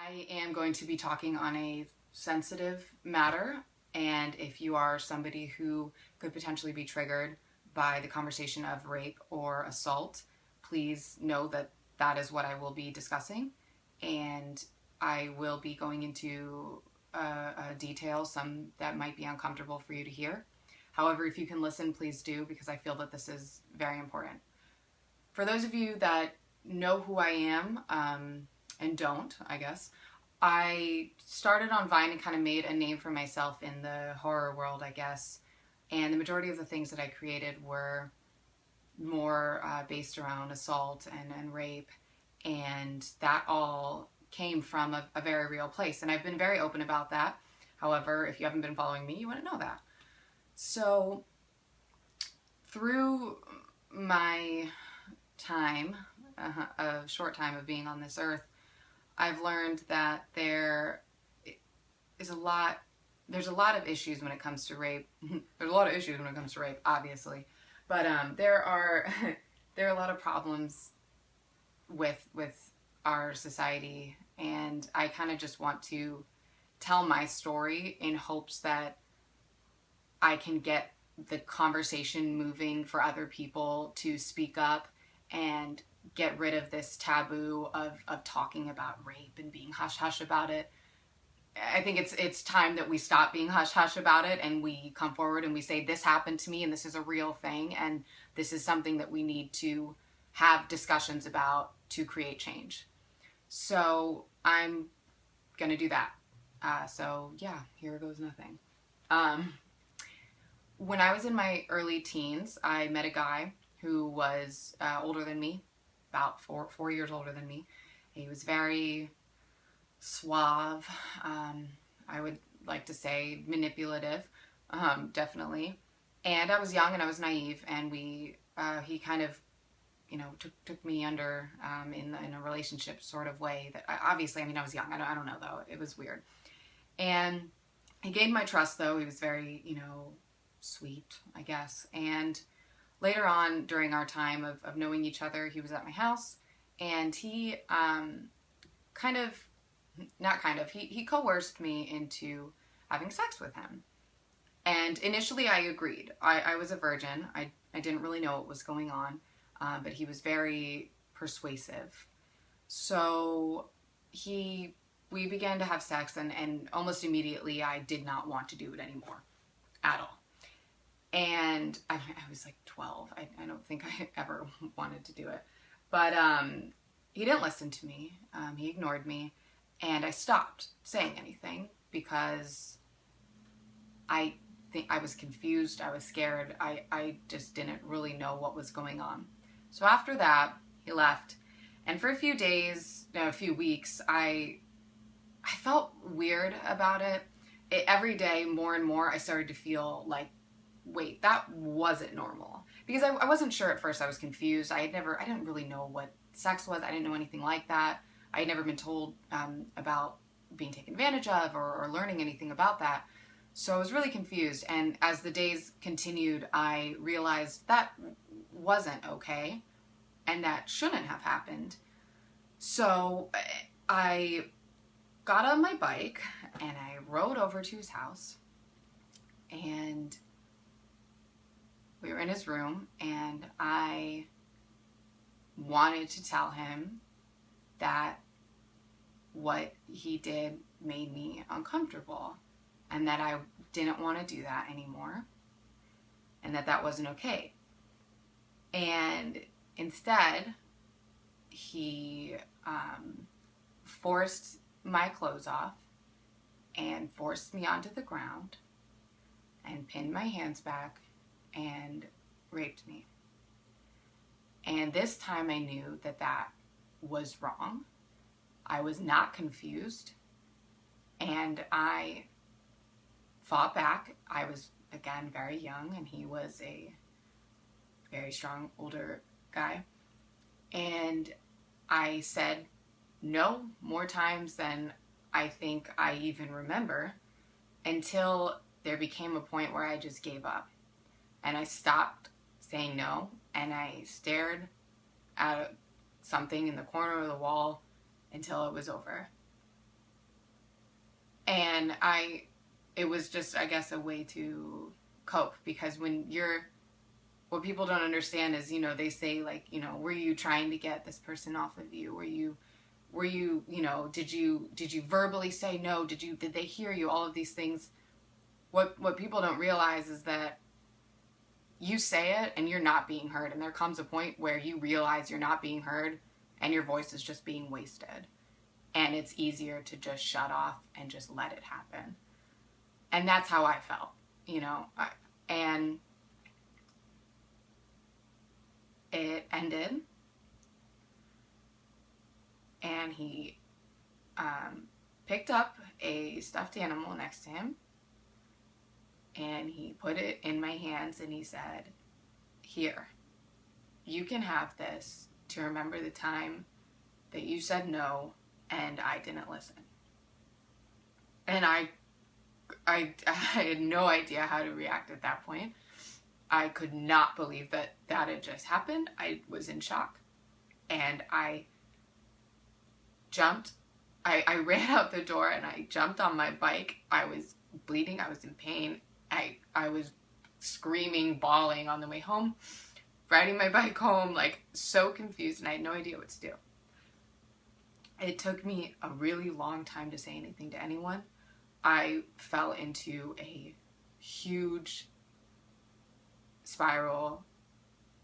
I am going to be talking on a sensitive matter, and if you are somebody who could potentially be triggered by the conversation of rape or assault, please know that that is what I will be discussing, and I will be going into detail, some that might be uncomfortable for you to hear. However, if you can listen, please do, because I feel that this is very important. For those of you that know who I am, and don't, I guess, I started on Vine and kind of made a name for myself in the horror world, I guess. And the majority of the things that I created were more based around assault and rape. And that all came from a very real place. And I've been very open about that. However, if you haven't been following me, you wouldn't know that. So, through my time, a short time of being on this earth, I've learned that there's a lot of issues when it comes to rape. There's a lot of issues when it comes to rape, obviously, but there are there are a lot of problems with our society, and I kind of just want to tell my story in hopes that I can get the conversation moving for other people to speak up and get rid of this taboo of talking about rape and being hush-hush about it. I think it's time that we stop being hush-hush about it and we come forward and we say, this happened to me and this is a real thing and this is something that we need to have discussions about to create change. So I'm going to do that. So yeah, here goes nothing. When I was in my early teens, I met a guy who was older than me, about four years older than me. He was very suave, I would like to say manipulative, definitely. And I was young and I was naive, and he kind of, took me under in a relationship sort of way that obviously, I was young. I don't know though. It was weird. And he gained my trust though. He was very, sweet, I guess. And later on during our time of knowing each other, he was at my house, and he he coerced me into having sex with him. And initially I agreed. I was a virgin. I didn't really know what was going on, but he was very persuasive. So we began to have sex, and almost immediately I did not want to do it anymore at all. And I was like 12. I don't think I ever wanted to do it. But he didn't listen to me. He ignored me. And I stopped saying anything because I think I was confused. I was scared. I just didn't really know what was going on. So after that, he left. And for a few days, no, a few weeks, I felt weird about it. Every day, more and more, I started to feel like, wait, that wasn't normal. Because I wasn't sure at first. I was confused. I didn't really know what sex was. I didn't know anything like that. I had never been told about being taken advantage of or learning anything about that. So I was really confused. And as the days continued, I realized that wasn't okay and that shouldn't have happened. So I got on my bike and I rode over to his house, and we were in his room, and I wanted to tell him that what he did made me uncomfortable and that I didn't want to do that anymore and that wasn't okay. And instead, he forced my clothes off and forced me onto the ground and pinned my hands back and raped me. And this time I knew that was wrong. I was not confused, and I fought back. I was, again, very young, and he was a very strong, older guy. And I said no more times than I think I even remember, until there became a point where I just gave up. And I stopped saying no, and I stared at something in the corner of the wall until it was over. And it was just, I guess, a way to cope, because what people don't understand is, you know, they say, like, you know, were you trying to get this person off of you? Were you, you know, did you verbally say no? Did they hear you? All of these things. What people don't realize is that you say it and you're not being heard. And there comes a point where you realize you're not being heard and your voice is just being wasted. And it's easier to just shut off and just let it happen. And that's how I felt, you know. And it ended. And he picked up a stuffed animal next to him. And he put it in my hands and he said, "Here, you can have this to remember the time that you said no and I didn't listen." And I had no idea how to react at that point. I could not believe that had just happened. I was in shock. And I jumped. I ran out the door and I jumped on my bike. I was bleeding. I was in pain. I was screaming, bawling on the way home, riding my bike home, like, so confused, and I had no idea what to do. It took me a really long time to say anything to anyone. I fell into a huge spiral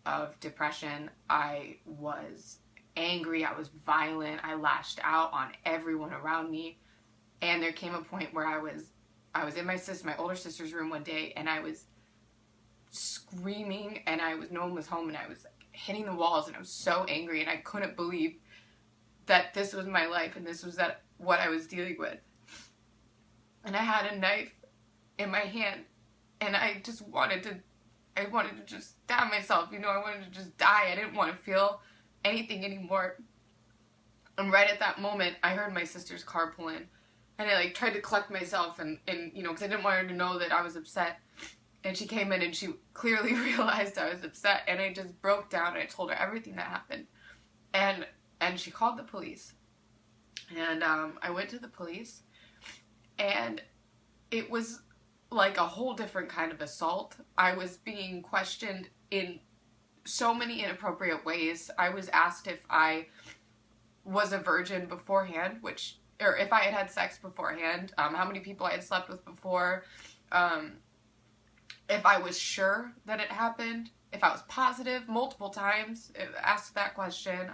of depression. I was angry. I was violent. I lashed out on everyone around me. And there came a point where I was in my older sister's room one day, and I was screaming, and no one was home, and I was, like, hitting the walls, and I was so angry, and I couldn't believe that this was my life, and this was what I was dealing with. And I had a knife in my hand, and I wanted to just stab myself, you know. I wanted to just die. I didn't want to feel anything anymore. And right at that moment, I heard my sister's car pull in. And I, like, tried to collect myself and you know, because I didn't want her to know that I was upset. And she came in and she clearly realized I was upset. And I just broke down and I told her everything that happened. And she called the police. And I went to the police. And it was like a whole different kind of assault. I was being questioned in so many inappropriate ways. I was asked if I was a virgin beforehand, or if I had had sex beforehand, how many people I had slept with before, if I was sure that it happened, if I was positive multiple times, asked that question,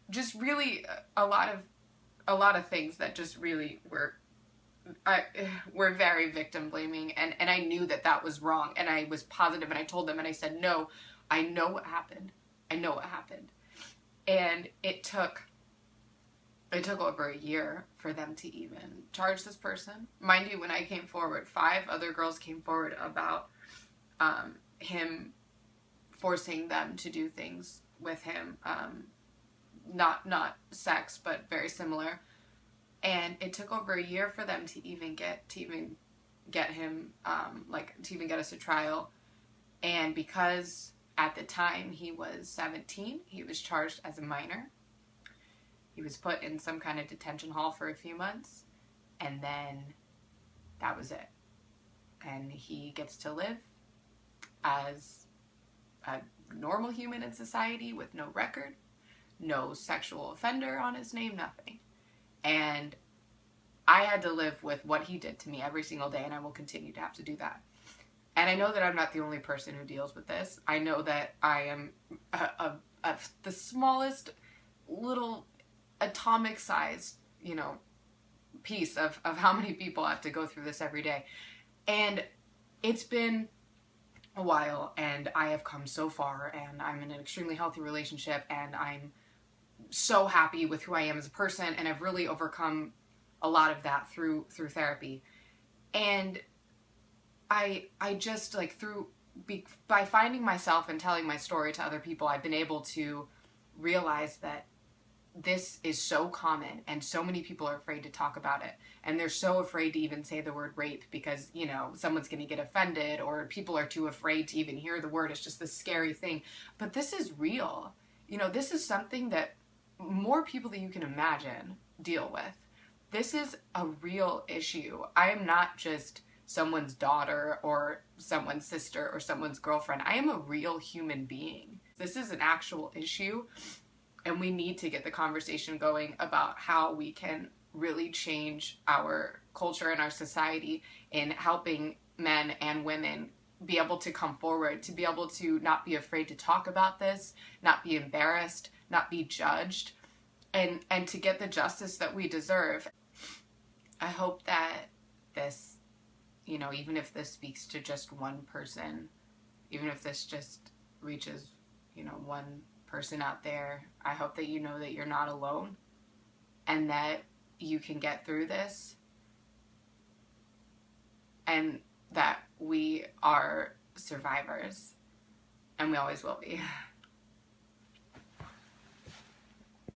just really a lot of things that just really were very victim blaming, and I knew that was wrong, and I was positive, and I told them, and I said, "No, I know what happened. I know what happened." And it took over a year for them to even charge this person. Mind you, when I came forward, 5 other girls came forward about him forcing them to do things with him, not sex, but very similar. And it took over a year for them to even get him, to even get us a trial. And because at the time he was 17, he was charged as a minor. He was put in some kind of detention hall for a few months, and then that was it. And he gets to live as a normal human in society with no record, no sexual offender on his name, nothing. And I had to live with what he did to me every single day, and I will continue to have to do that. And I know that I'm not the only person who deals with this. I know that I am the smallest little atomic size, you know, piece of how many people have to go through this every day. And it's been a while, and I have come so far, and I'm in an extremely healthy relationship, and I'm so happy with who I am as a person, and I've really overcome a lot of that through therapy. And I just, like, by finding myself and telling my story to other people, I've been able to realize that this is so common, and so many people are afraid to talk about it, and they're so afraid to even say the word rape because, you know, someone's going to get offended, or people are too afraid to even hear the word. It's just this scary thing. But this is real. You know, this is something that more people than you can imagine deal with. this is a real issue. I am not just someone's daughter or someone's sister or someone's girlfriend. I am a real human being. This is an actual issue, and we need to get the conversation going about how we can really change our culture and our society in helping men and women be able to come forward, to be able to not be afraid to talk about this, not be embarrassed, not be judged, and to get the justice that we deserve. I hope that this, you know, even if this speaks to just one person, even if this just reaches, you know, one person out there, I hope that you know that you're not alone and that you can get through this and that we are survivors and we always will be.